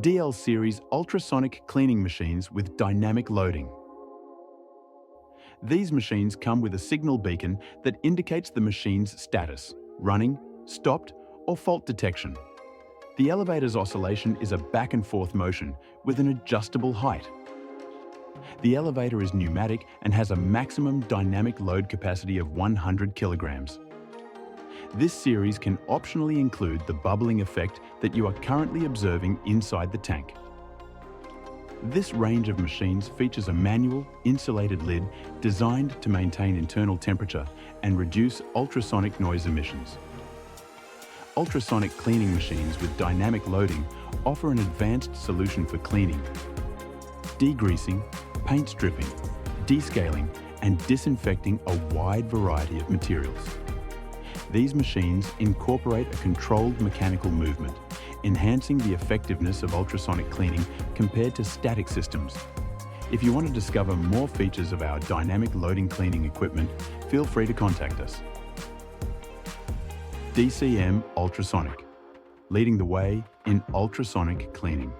DL Series ultrasonic cleaning machines with dynamic loading. These machines come with a signal beacon that indicates the machine's status, running, stopped, or fault detection. The elevator's oscillation is a back and forth motion with an adjustable height. The elevator is pneumatic and has a maximum dynamic load capacity of 100 kilograms. This series can optionally include the bubbling effect that you are currently observing inside the tank. This range of machines features a manual, insulated lid designed to maintain internal temperature and reduce ultrasonic noise emissions. Ultrasonic cleaning machines with dynamic loading offer an advanced solution for cleaning, degreasing, paint stripping, descaling, and disinfecting a wide variety of materials. These machines incorporate a controlled mechanical movement, enhancing the effectiveness of ultrasonic cleaning compared to static systems. If you want to discover more features of our dynamic loading cleaning equipment, feel free to contact us. DCM Ultrasonic, leading the way in ultrasonic cleaning.